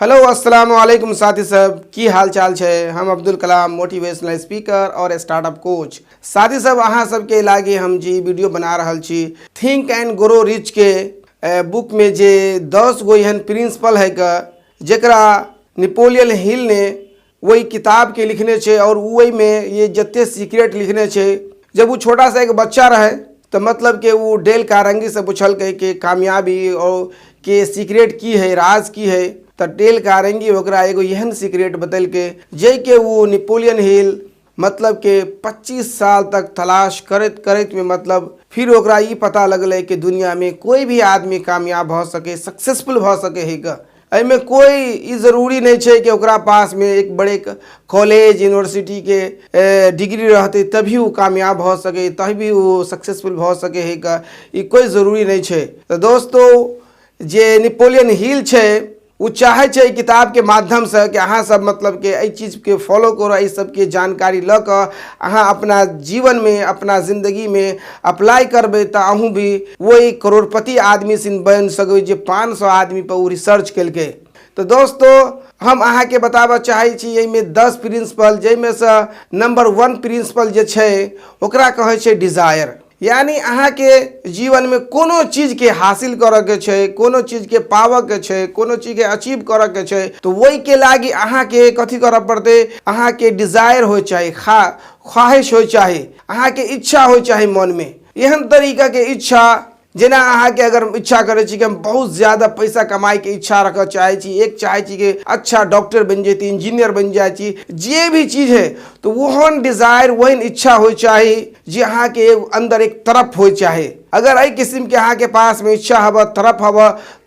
Hello अस्सलाम वालेकुम साथी सब की हाल चाल छे। हम अब्दुल कलाम मोटिवेशनल स्पीकर और स्टार्टअप कोच। साथी सब अहाँ सबके लागे हम जी वीडियो बना रहल छी थिंक एंड ग्रो रिच के बुक में जे 10 गो एहन प्रिंसिपल है का जरा नेपोलियन हिल ने वही किताब के लिखने छे और वही में ये जत्ते सीक्रेट लिखने छे। जब वो छोटा सा एक बच्चा रहे तो मतलब के वो डेल कारंगी से पूछल के कामयाबी और के सीक्रेट की है, राज की है। तो डेल कारंगी ओकरा एगो एहन सीक्रेट बतल के जै के वो नेपोलियन हिल मतलब के 25 साल तक तलाश करत करत में मतलब फिर ओकरा ये पता लगल कि दुनिया में कोई भी आदमी कामयाब हो सके, सक्सेसफुल हो सके है का। एमें कोई ज़रूरी नहीं है कि ओकरा पास में एक बड़े कॉलेज यूनिवर्सिटी के डिग्री रहते तभी वो कामयाब हो सके, तभी वो सक्सेसफुल हो सके है का। ये कोई ज़रूरी नहीं है। तो दोस्तों जे नेपोलियन हिल है वो चाहे छे किताब के माध्यम से कि अहाँ सब मतलब के एहि चीज़ के फॉलो करो, एहि सब के जानकारी ल कर अहाँ अपना जीवन में अपना जिंदगी में अप्लाई करबे तो अहूँ भी वही करोड़पति आदमी सिन बन सकबे जे 500 आदमी पर वो रिसर्च कल। तो दोस्तों हम अहाँ के बताबा चाहे छी एहि में 10 प्रिंसिपल जैमें से नंबर 1 प्रिंसिपल जे छे ओकरा कहे छे डिजायर। यानी अहाँ के जीवन में कोनो चीज के हासिल करे के छे, कोनो चीज के पावे के छे, कोनो चीज के अचीव करे के छे तो वही के लागी अहाँ के कथी करे पड़ते, अहाँ के डिजायर हो चाहे, ख्वाहिश हो चाहे, अहाँ के इच्छा हो चाहे मन में एहन तरीका के इच्छा जेना अहाँ के अगर इच्छा करे छी कि हम बहुत ज्यादा पैसा कमाई के इच्छा रख चाहे छी, एक चाहे छी कि अच्छा डॉक्टर बन जाती, इंजीनियर बन जाए छी, जे भी चीज है तो वहन डिजायर वहन इच्छा हो चाहे जे अहाँ के अंदर एक तरफ हो चाहे। अगर एहि किस्म के अहाँ के पास में इच्छा हब तरफ हब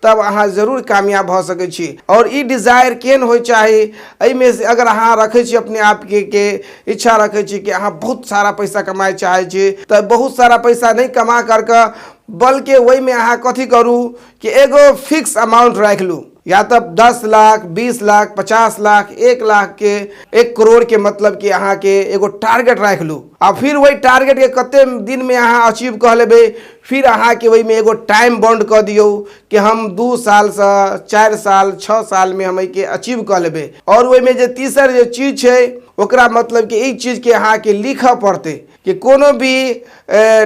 तब अहाँ जरूर कामयाब हो सके छी। और ई डिजायर केन हो चाहे एहि में से अगर अहाँ रखे छी अपने आप के इच्छा रखे छी कि अहाँ बहुत सारा पैसा कमाए चाहे छी तो बहुत सारा पैसा नहीं कमा करके बल्कि वही में अहाँ कथी करूँ कि एगो फिक्स अमाउंट रख लूँ, या तो 10 लाख 20 लाख 50 लाख 1 लाख के 1 करोड़ के मतलब कि अहाँ के एगो टारगेट रख लूँ। और फिर वही टारगेट के कते दिन में अहाँ अचीव कर लेबे फिर अहाँ के वही में एगो टाइम बॉन्ड कर दियो कि हम 2 साल से 4 साल 6 साल में हम के अचीव कर लेबे। और वही में जो तीसर जो चीज है ओकरा मतलब कि एक चीज के अहाँ के लिखा पड़ते कि कोनो भी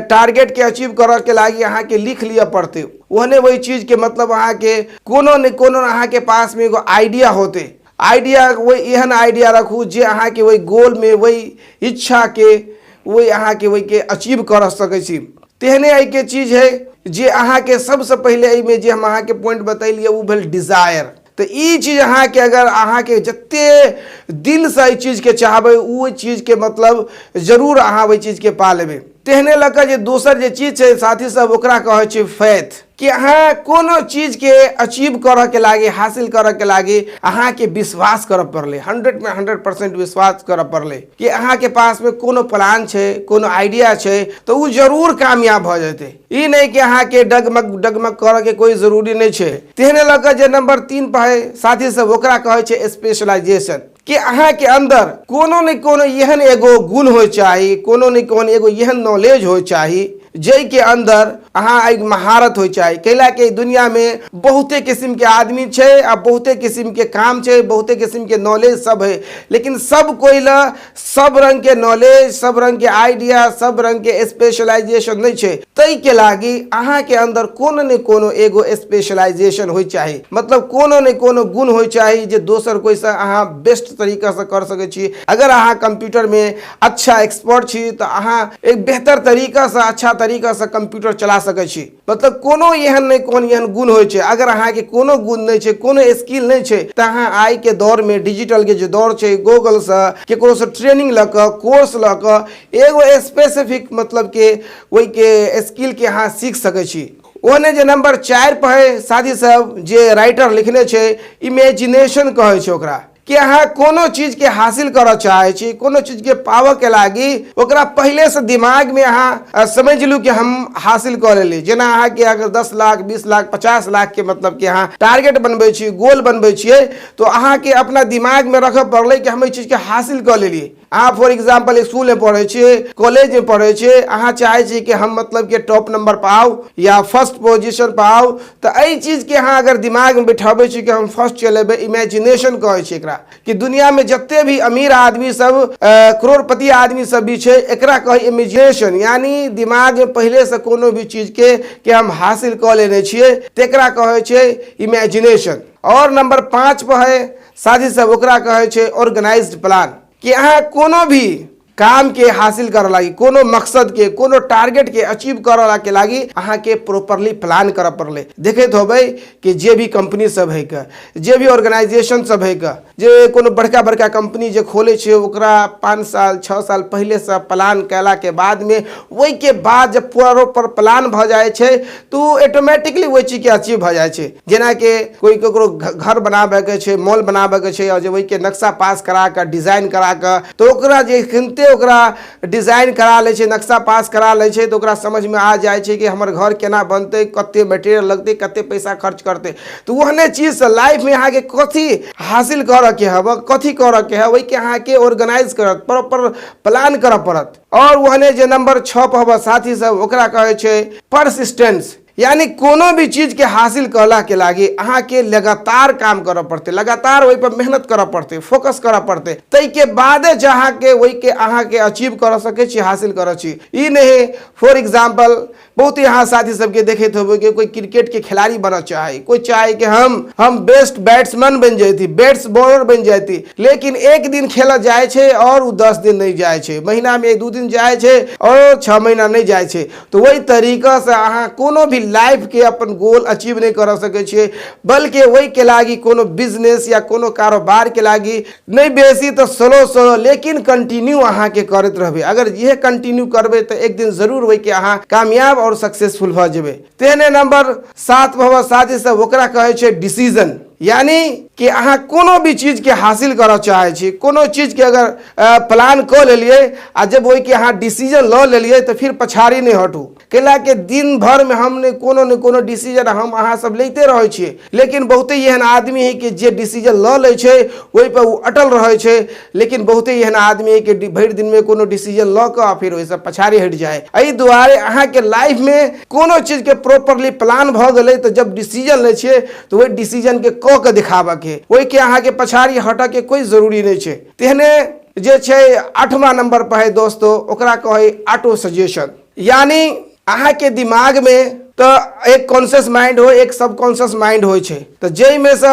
टारगेट के अचीव करे के लागी अहाँ के लिख लिया पड़ते। ओहने वही चीज के मतलब अहाँ के कोनो न कोनो अहाँ के पास में एगो आइडिया होते, आइडिया वही एहन आइडिया रखू जे अहाँ के वही गोल में वही इच्छा के वही अहाँ के वही के अचीव कर सके छी। तेहने आई के चीज है जे अहाँ के सबसे पहले एहि में जे हम अहाँ के पॉइंट बतैलिए वो भेल डिजायर। तो ई चीज अहाँ के अगर अहाँ के जत्ते दिल से ई चीज के चाहबे वो चीज के मतलब जरूर अहाँ वही चीज के पा लेबे। तेहने लग जे दोसर जे चीज है साथी सब ओकरा कहे छै फेथ कि अहाँ कोनो चीज के अचीव करे के लागे हासिल करे के लागे अहाँ के विश्वास करे पड़ले, 100 में 100% विश्वास करे पड़ले कि अहाँ के पास में कोनो प्लान छे, कोनो आइडिया छे तो वो जरूर कामयाब हो जाते। ई नहीं कि अहाँ के डगमग करे के कोई जरूरी नहीं छे। तेहने लग जे नंबर 3 पर है साथी सब ओकरा कहे छै स्पेशलाइजेशन कि अहाँ के अंदर कोनो न कोनो एहन एगो गुण हो चाही, कोनो न कोनो एगो एहन नॉलेज हो चाही जै के अंदर अहाँ एक महारत हो चाहे। कैला के दुनिया में बहुते किस्म के आदमी छे आ बहुते किस्म के काम छे, बहुते किस्म के नॉलेज सब है, लेकिन सब कोई ला सब रंग के नॉलेज, सब रंग के आइडिया, सब रंग के स्पेशलाइजेशन नहीं छे। तई के लागी अहाँ के अंदर कोनो न कोनो एगो स्पेशलाइजेशन हो चाहे, मतलब कोनो न कोनो गुण हो चाहे जे दोसर कोई से अहाँ बेस्ट तरीका से कर सके छी। अगर अहाँ कंप्यूटर में अच्छा एक्सपर्ट छी तो अहाँ एक बेहतर तरीका से अच्छा तरीका से कंप्यूटर चला सके छी। मतलब कोनो एहन नहीं कोनो एहन गुण हो छे। अगर अहाँ के कोनो गुण नहीं छे, कोनो स्किल नहीं छे तो अहाँ आई के दौर में डिजिटल के जो दौर छे गूगल से केकरो से ट्रेनिंग लक कोर्स लक एगो स्पेसिफिक मतलब के वही के स्किल के अहाँ सीख सके छी। ओने जे नंबर 4 पर है साथी सब जे राइटर लिखने छे इमेजिनेशन कहे छे ओकरा कि अहाँ कोनो चीज के हासिल कर चाहे छी, कोनो चीज के पावे के लागी ओकरा पहले से दिमाग में अहाँ समझ लू कि हम हासिल कर लेली। जेना अहाँ के अगर 10 लाख 20 लाख 50 लाख के मतलब कि अहाँ टारगेट बनबे छी, गोल बनबे छिए तो अहाँ के अपना दिमाग में रखे पड़ले कि हम ई चीज के हासिल कर लेलिए। अहाँ फॉर एग्जाम्पल स्कूल में पढ़े छे, कॉलेज में पढ़े छे, अहाँ चाहे छी कि हम मतलब के टॉप नंबर पाओ या फर्स्ट पोजीशन पाओ, तो एहि चीज के अहाँ अगर दिमाग में बैठाबे छी कि हम फर्स्ट चलेबे, इमेजिनेशन कहे छै एकरा, कि दुनिया में जते भी अमीर आदमी सब करोड़पति आदमी सब भी छै, एकरा कहे इमेजिनेशन, यानी दिमाग में पहले से कोनो भी चीज के हम हासिल कर लेने छिए, तेकरा कहे छै इमेजिनेशन। और नंबर 5 पर है साथी सब, ओकरा कहे छै ऑर्गेनाइज्ड प्लान, कि अहाँ कोनो भी काम के हासिल करे लागी, कोनो मकसद के, कोनो टारगेट के अचीव करे के लागी अहाँ के प्रॉपरली प्लान करे पड़ले। देखते होबे कि जे भी कंपनी सब है का, जे भी ऑर्गेनाइजेशन सब है का, जे कोनो बड़का बड़का कंपनी जे खोले छे, ओकरा 5 साल 6 साल पहले से प्लान कैला के बाद में, वही के बाद जब प्रॉपर प्लान भ जाए छे तो ऑटोमेटिकली वही चीज के अचीव भ जाए छे। जेना कि कोई ककरो घर बनाबे के छे, मॉल बनाबे के छे, और जे वही के नक्शा पास करा के, डिजाइन करा के, तो ओकरा जे ओकरा डिजाइन करा ले छे, नक्शा पास करा ले छे, तो ओकरा समझ में आ जाए छे कि हमर घर केना बनते, कते मटेरियल लगते, कते पैसा खर्च करते। तो वहने चीज से लाइफ में अहाँ के कथी हासिल करे के हब, कथी करे के है, वही के अहाँ के ऑर्गेनाइज करत, प्रॉपर प्लान करे पड़त। और वहने जे नंबर 6 पर हब साथी सब, ओकरा कहे छे परसिस्टेंस, यानी कोनो भी चीज के हासिल करला के लागी अहाँ के लगातार काम करे पड़ते, लगातार वही पर मेहनत करे पड़ते, फोकस करे पड़ते, तई के बादे जहाँ के वही के अहाँ के अचीव कर सके छी, हासिल करे छी। ई नहीं फॉर एग्जाम्पल बहुत यहाँ साथी सबके देखे होबे कि कोई क्रिकेट के खिलाड़ी बनना चाहे, कोई चाहे कि हम बेस्ट बैट्समैन बन जाती, बेस्ट बॉलर बन जाती, लेकिन एक दिन खेला जाए छे और 10 दिन नहीं जाए छे, महीना में 1-2 दिन जाए छे और 6 महीना नहीं जाए छे। तो वही तरीका से अहाँ कोनो भी लाइफ के अपन गोल अचीव नहीं कर सके छे, बल्कि वही के लागी कोनो बिजनेस या कोनो कारोबार के लागी नहीं बेसी तो स्लो लेकिन कंटिन्यू अहाँ के करते रहबे। अगर यह कंटिन्यू करबे तो एक दिन जरूर वही के अहाँ कामयाब और सक्सेसफुल भ जेबे। तेने नंबर 7 पर साथी सब, ओकरा कहे छे डिसीजन, यानी कि अहाँ कोनो भी चीज के हासिल करऽ चाहे छी, कोनो चीज के अगर प्लान कर लेलिए आ जब वही के अहाँ डिसीजन ल लेलिए तो फिर पछाड़ी नहीं हटू, कैला के दिन भर में हमने कोनो न कोनो डिसीजन हम अहाँ सब लेते रहे छिए, लेकिन बहुते एहन आदमी है कि जे डिसीजन ल ले छे वही पर वो अटल रहे छे, लेकिन बहुते एहन आदमी है कि भर दिन में कोनो डिसीजन ल के फिर वही सब पछाड़ी हट जाए। एहि दुआरे अहाँ के लाइफ में कोनो चीज के प्रॉपरली प्लान भ गेले तो जब डिसीजन ले छे तो वही डिसीजन के क के दिखाबा के, वही के अहाँ के पछाड़ी हटा के कोई जरूरी नहीं छे। तेहने जे छे 8वां नंबर पर है दोस्तों, ओकरा कहे ऑटो सजेशन, यानी अहाँ के दिमाग में तो एक कॉन्शियस माइंड हो, एक सबकॉन्शियस माइंड हो छे। तो जई में से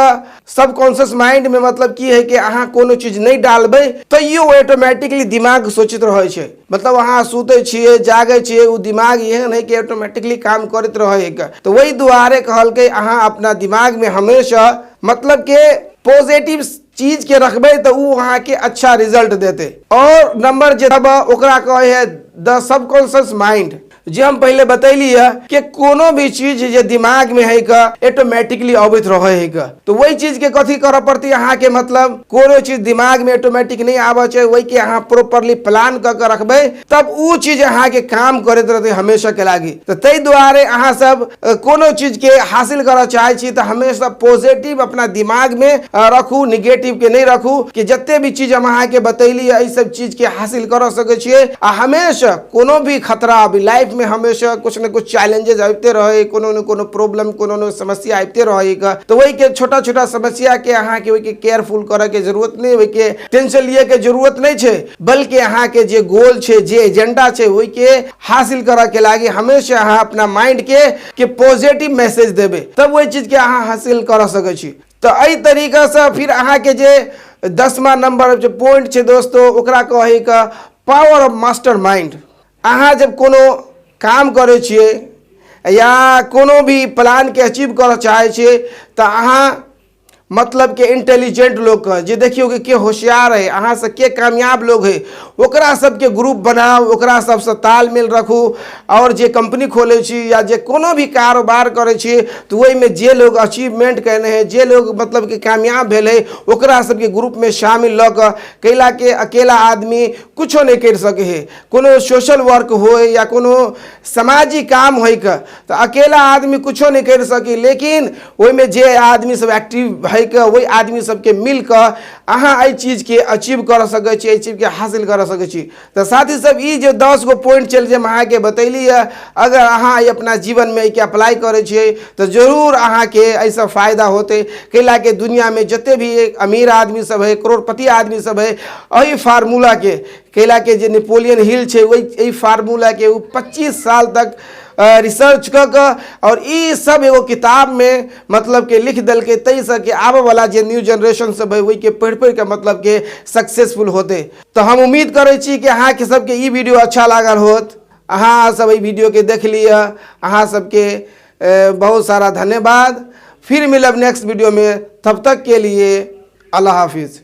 सबकॉन्शियस माइंड में मतलब की है कि अहाँ कोनो चीज नहीं डालबे तो यो ऑटोमेटिकली दिमाग सोचित रहे छे, मतलब अहाँ सुते छिए, जागे छिए, वो दिमाग एहन है कि ऑटोमेटिकली काम करत रहे। तो वही दुआरे कहल के अहाँ अपना दिमाग में हमेशा मतलब के पॉजिटिव चीज के रखबे तो वो अहाँ के अच्छा रिजल्ट देते। और नंबर जे ओकरा कहे है द सबकॉन्शियस माइंड, जे हम पहले बतैली है कि कोनो भी चीज जे दिमाग में है का ऑटोमेटिकली अबैत रहे है का, तो वही चीज के कथी करे पड़ती अहाँ के, मतलब कोनो चीज दिमाग में ऑटोमेटिक नहीं आवे छे, वही के अहाँ प्रॉपरली प्लान क के रखबे तब वो चीज अहाँ के काम करत रहते हमेशा के लागी। तो तई दुआरे अहाँ सब कोनो चीज के हासिल करे चाहे छी तो हमेशा पॉजिटिव अपना दिमाग में रखू, निगेटिव के नहीं रखू, कि जते भी चीज हम अहाँ के बतैली है सब चीज के हासिल कर सके छिए। आ हमेशा कोनो भी खतरा अभी लाइफ में हमेशा कुछ न कुछ चैलेंजेस आते रहे, कोनो न कोनो प्रॉब्लम, कोनो न समस्या आते रहेगा, तो वही के छोटा छोटा समस्या के अहाँ के वही के केयरफुल करे के जरूरत नहीं, वही के टेंशन लिए के जरूरत नहीं छे, बल्कि अहाँ के जे गोल छे, जे एजेंडा छे, वही के हासिल करे के लागी हमेशा अहाँ अपना माइंड के पॉजिटिव मैसेज देबे, तब वही चीज के अहाँ हासिल कर सके छी। तो एहि तरीका से फिर अहाँ के जे 10वां नंबर जो पॉइंट छे दोस्तों, ओकरा कहे का पावर ऑफ मास्टर माइंड। अहाँ जब कोनो काम करे छिए या कोनो भी प्लान के अचीव कर चाहे छिए तो अहाँ मतलब के इंटेलिजेंट लोग का जे देखियो कि के होशियार है, अहाँ से के कामयाब लोग है, ओकरा सबके ग्रुप बनाओ, ओकरा सबसे तालमेल रखू। और जे कंपनी खोले छी या जे कोनो भी कारोबार करे छी तो वही में जे लोग अचीवमेंट करने हैं, जे लोग मतलब कि कामयाब भेले, ओकरा सबके ग्रुप में शामिल ल क कैला के अकेला आदमी कुछो नहीं कर सके है। कोनो सोशल वर्क हो या कोनो सामाजिक काम हो तो अकेला आदमी कुछो नहीं कर सके, लेकिन वही में जे आदमी सब एक्टिव है भैके वही आदमी सबके मिलकर अहाँ एहि चीजके अचीव कर सकै छी, एहि चीजके हासिल कर सकै छी। तो साथी सब ई जे 10 गो पॉइंट चल जे हम अहाँके बतैली है, अगर अहाँ अपना जीवन में एक अप्लाई करे छियै तो जरूर अहाँके ऐसा फायदा होते। कैला के दुनिया में जिते भी एक अमीर आदमी सब है, करोड़पति आदमी सब है, यही फार्मूला के कैला के जे नेपोलियन हिल है वही फार्मूला के 25 साल तक रिसर्च कर और ई सब एगो किताब में मतलब के लिख दल के तई के आवे वाला जे न्यू जनरेशन सब है वही के पढ़ के मतलब के सक्सेसफुल होते। तो हम उम्मीद करे छी कि अहाँ के सबके ई वीडियो अच्छा लागल होत। अहाँ सब ई वीडियो के देख लिया, अहाँ सबके बहुत सारा धन्यवाद। फिर मिलब नेक्स्ट वीडियो में, तब तक के लिए अल्लाह हाफिज़।